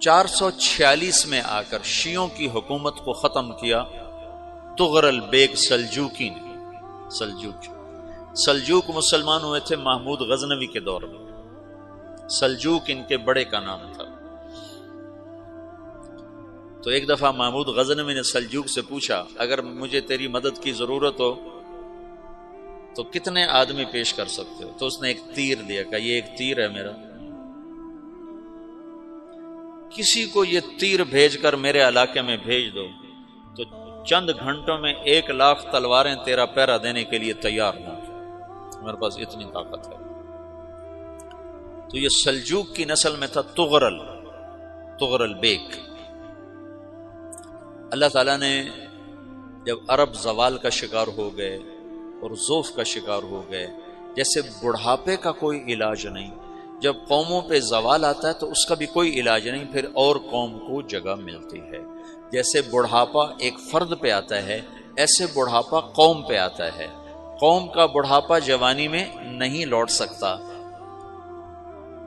446 میں آ کر شیعوں کی حکومت کو ختم کیا تغرل بیگ سلجوکی نے۔ سلجوک مسلمان ہوئے تھے محمود غزنوی کے دور میں، سلجوک ان کے بڑے کا نام تھا۔ تو ایک دفعہ محمود غزنوی نے سلجوک سے پوچھا اگر مجھے تیری مدد کی ضرورت ہو تو کتنے آدمی پیش کر سکتے ہو؟ تو اس نے ایک تیر دیا، کہا یہ ایک تیر ہے میرا، کسی کو یہ تیر بھیج کر میرے علاقے میں بھیج دو تو چند گھنٹوں میں 1,00,000 تلواریں تیرا پیرا دینے کے لیے تیار ہوں، میرے پاس اتنی طاقت ہے۔ تو یہ سلجوک کی نسل میں تھا تغرل بیگ۔ اللہ تعالیٰ نے جب عرب زوال کا شکار ہو گئے اور ضعف کا شکار ہو گئے، جیسے بڑھاپے کا کوئی علاج نہیں، جب قوموں پہ زوال آتا ہے تو اس کا بھی کوئی علاج نہیں، پھر اور قوم کو جگہ ملتی ہے۔ جیسے بڑھاپا ایک فرد پہ آتا ہے، ایسے بڑھاپا قوم پہ آتا ہے۔ قوم کا بڑھاپا جوانی میں نہیں لوٹ سکتا،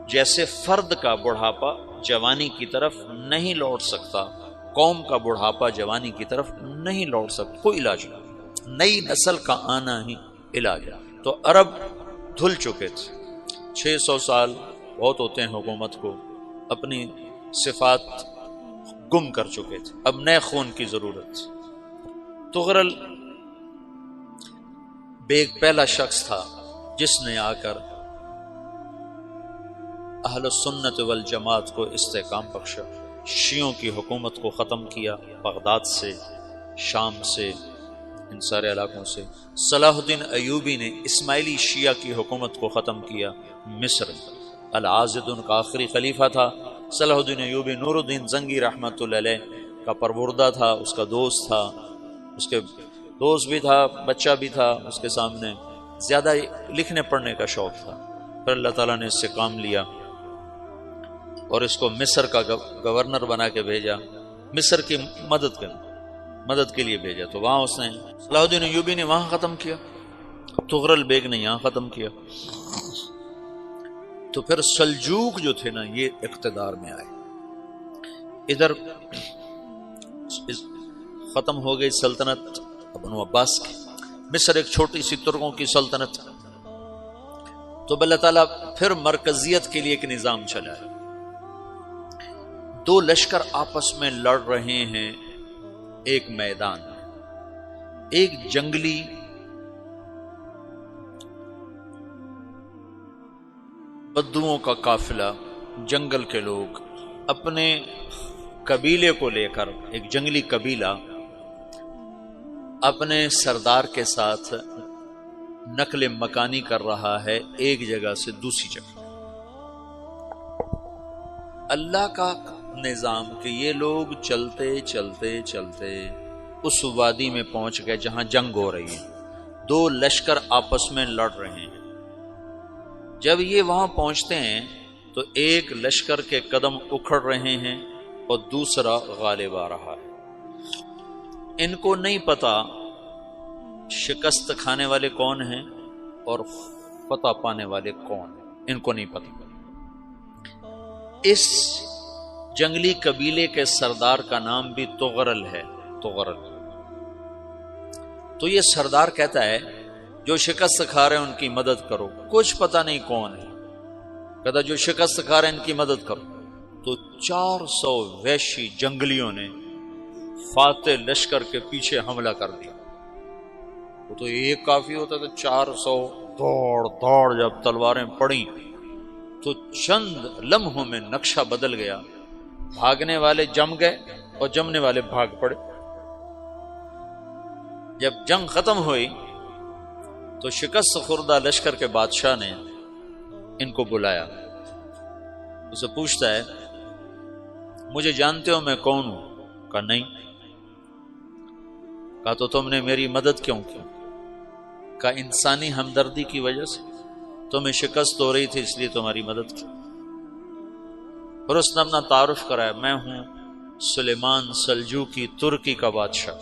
جیسے فرد کا بڑھاپا جوانی کی طرف نہیں لوٹ سکتا، قوم کا بڑھاپا جوانی کی طرف نہیں لوٹ سکتا، کوئی علاج نہیں، نئی نسل کا آنا ہی علاج ہے۔ تو عرب دھل چکے تھے، 600 سال بہت ہوتے ہیں حکومت کو، اپنی صفات گم کر چکے تھے، اب نئے خون کی ضرورت تھی۔ تغرل بیگ پہلا شخص تھا جس نے آ کر اہل السنت والجماعت کو استحکام بخشا، شیعوں کی حکومت کو ختم کیا، بغداد سے، شام سے، ان سارے علاقوں سے۔ صلاح الدین ایوبی نے اسماعیلی شیعہ کی حکومت کو ختم کیا، مصر۔ العاضد ان کا آخری خلیفہ تھا۔ صلاح الدین ایوبی نور الدین زنگی رحمۃ اللہ علیہ کا پروردہ تھا، اس کا دوست تھا، اس کے دوست بھی تھا، بچہ بھی تھا اس کے سامنے، زیادہ لکھنے پڑھنے کا شوق تھا۔ پھر اللہ تعالیٰ نے اس سے کام لیا اور اس کو مصر کا گورنر بنا کے بھیجا، مصر کی مدد کے لیے بھیجا۔ تو وہاں اس نے صلاح الدین ایوبی نے وہاں ختم کیا، تغرل بیگ نے یہاں ختم کیا۔ تو پھر سلجوک جو تھے نا یہ اقتدار میں آئے، ادھر ختم ہو گئی سلطنت بنو عباس کی، مصر ایک چھوٹی سی ترکوں کی سلطنت۔ تو اللہ تعالیٰ پھر مرکزیت کے لیے ایک نظام چلایا، دو لشکر آپس میں لڑ رہے ہیں ایک میدان میں، ایک جنگلی بدوؤں کا قافلہ، جنگل کے لوگ اپنے قبیلے کو لے کر، ایک جنگلی قبیلہ اپنے سردار کے ساتھ نقل مکانی کر رہا ہے ایک جگہ سے دوسری جگہ۔ اللہ کا نظام کہ یہ لوگ چلتے چلتے چلتے اس وادی میں پہنچ گئے جہاں جنگ ہو رہی ہے، دو لشکر آپس میں لڑ رہے ہیں۔ جب یہ وہاں پہنچتے ہیں تو ایک لشکر کے قدم اکھڑ رہے ہیں اور دوسرا غالب آ رہا ہے۔ ان کو نہیں پتا شکست کھانے والے کون ہیں اور فتح پانے والے کون ہیں، ان کو نہیں پتا۔ اس جنگلی قبیلے کے سردار کا نام بھی تغرل ہے، تغرل۔ تو یہ سردار کہتا ہے جو شکست کھا رہے ہیں ان کی مدد کرو، کچھ پتہ نہیں کون ہے، کہتا جو شکست کھا رہے ہیں ان کی مدد کرو۔ تو 400 وحشی جنگلیوں نے فاتح لشکر کے پیچھے حملہ کر دیا۔ وہ تو ایک کافی ہوتا تھا، 400 دوڑ جب تلواریں پڑیں تو چند لمحوں میں نقشہ بدل گیا، بھاگنے والے جم گئے اور جمنے والے بھاگ پڑے۔ جب جنگ ختم ہوئی تو شکست خوردہ لشکر کے بادشاہ نے ان کو بلایا، اسے پوچھتا ہے مجھے جانتے ہو میں کون ہوں؟ کہا نہیں۔ کہا تو تم نے میری مدد کیوں کی؟ کہا انسانی ہمدردی کی وجہ سے، تمہیں شکست ہو رہی تھی اس لیے تمہاری مدد کی۔ اور اس نے اپنا تعارف کرایا، میں ہوں سلیمان سلجوکی، ترکی کا بادشاہ۔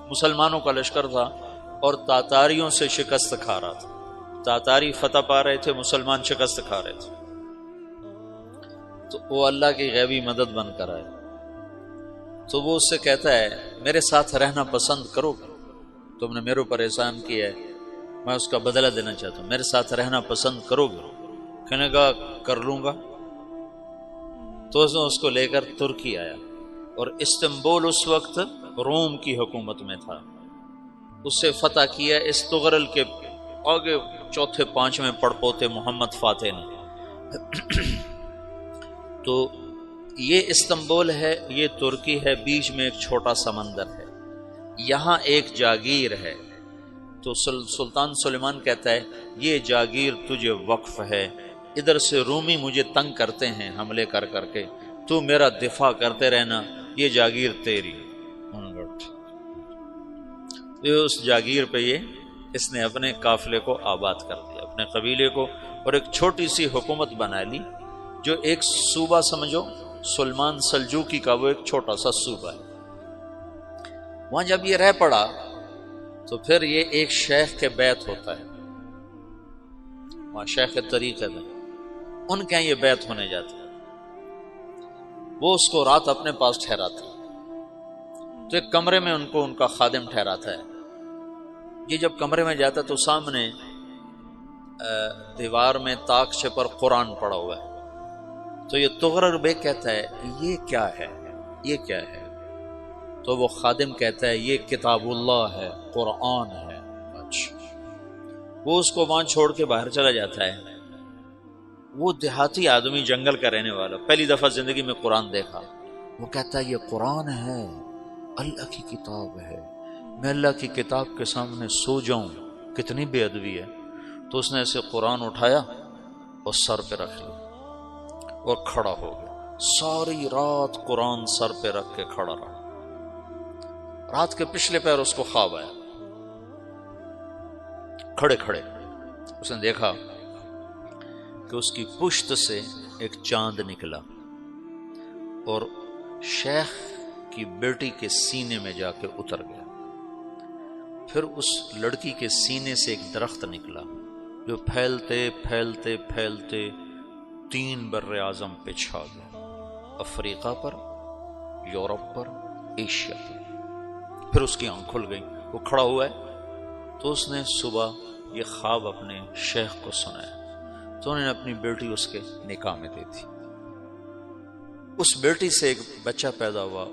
مسلمانوں کا لشکر تھا اور تاتاریوں سے شکست کھا رہا تھا، تاتاری فتح پا رہے تھے، مسلمان شکست کھا رہے تھے۔ تو وہ اللہ کی غیبی مدد بن کر آئے، تو وہ اس سے کہتا ہے میرے ساتھ رہنا پسند کرو گے؟ تم نے میرے اوپر احسان کیا ہے، میں اس کا بدلہ دینا چاہتا ہوں، میرے ساتھ رہنا پسند کرو گے؟ کہنے کا کر لوں گا۔ تو اس کو لے کر ترکی آیا، اور استنبول اس وقت روم کی حکومت میں تھا، اسے فتح کیا اس تغرل کے آگے چوتھے پانچویں پڑپوتے محمد فاتح نے۔ تو یہ استنبول ہے، یہ ترکی ہے، بیچ میں ایک چھوٹا سمندر ہے، یہاں ایک جاگیر ہے۔ تو سلطان سلیمان کہتا ہے یہ جاگیر تجھے وقف ہے، ادھر سے رومی مجھے تنگ کرتے ہیں حملے کر کر کے، تو میرا دفاع کرتے رہنا، یہ جاگیر تیری۔ اس جاگیر پہ اس نے اپنے قافلے کو آباد کر دیا، اپنے قبیلے کو، اور ایک چھوٹی سی حکومت بنا لی، جو ایک صوبہ سمجھو، سلمان سلجوقی کا وہ ایک چھوٹا سا صوبہ ہے۔ وہاں جب یہ رہ پڑا تو پھر یہ ایک شیخ کے بیت ہوتا ہے، وہاں شیخ طریقت ہے، ان کے یہ بیت ہونے جاتا ہے، وہ اس کو رات اپنے پاس ٹھہراتا ہے، تو ایک کمرے میں ان کو ان کا خادم ٹھہراتا ہے۔ یہ جب کمرے میں جاتا ہے تو سامنے دیوار میں طاقچے پر قرآن پڑا ہوا ہے، تو یہ تغرل بیگ کہتا ہے یہ کیا ہے، یہ کیا ہے؟ تو وہ خادم کہتا ہے یہ کتاب اللہ ہے، قرآن ہے۔ اچھا، وہ اس کو وہاں چھوڑ کے باہر چلا جاتا ہے۔ وہ دیہاتی آدمی، جنگل کا رہنے والا، پہلی دفعہ زندگی میں قرآن دیکھا، وہ کہتا ہے یہ قرآن ہے، اللہ کی کتاب ہے، میں اللہ کی کتاب کے سامنے سو جاؤں، کتنی بے ادبی ہے۔ تو اس نے ایسے قرآن اٹھایا اور سر پہ رکھ لیا اور کھڑا ہو گیا، ساری رات قرآن سر پہ رکھ کے کھڑا رہا۔ رات کے پچھلے پہر اس کو خواب آیا، کھڑے کھڑے اس نے دیکھا کہ اس کی پشت سے ایک چاند نکلا اور شیخ کی بیٹی کے سینے میں جا کے اتر گیا۔ پھر اس لڑکی کے سینے سے ایک درخت نکلا جو پھیلتے پھیلتے پھیلتے 3 بر اعظم پہ چھا گیا، افریقہ پر، یورپ پر، ایشیا پر۔ پھر اس کی آنکھ کھل گئی، وہ کھڑا ہوا ہے، تو اس نے صبح یہ خواب اپنے شیخ کو سنایا، تو انہوں نے اپنی بیٹی اس کے نکاح میں دے دی۔ اس بیٹی سے ایک بچہ پیدا ہوا،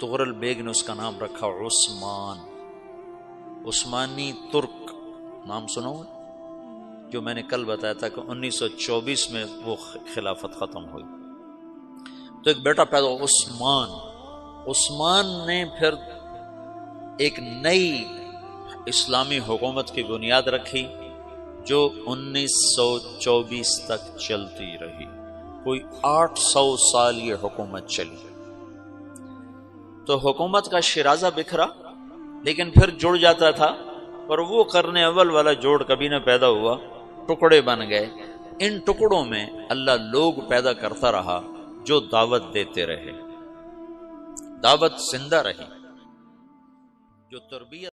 تغرل بیگ نے اس کا نام رکھا عثمان، عثمانی ترک نام سنا ہوا، جو میں نے کل بتایا تھا کہ 1924 میں وہ خلافت ختم ہوئی۔ تو ایک بیٹا پیدا ہوا عثمان۔ عثمان نے پھر ایک نئی اسلامی حکومت کی بنیاد رکھی جو 1924 تک چلتی رہی، کوئی 800 سال یہ حکومت چلی۔ تو حکومت کا شیرازہ بکھرا، لیکن پھر جڑ جاتا تھا، اور وہ قرن اول والا جوڑ کبھی نہ پیدا ہوا، ٹکڑے بن گئے۔ ان ٹکڑوں میں اللہ لوگ پیدا کرتا رہا جو دعوت دیتے رہے، دعوت زندہ رہی، جو تربیت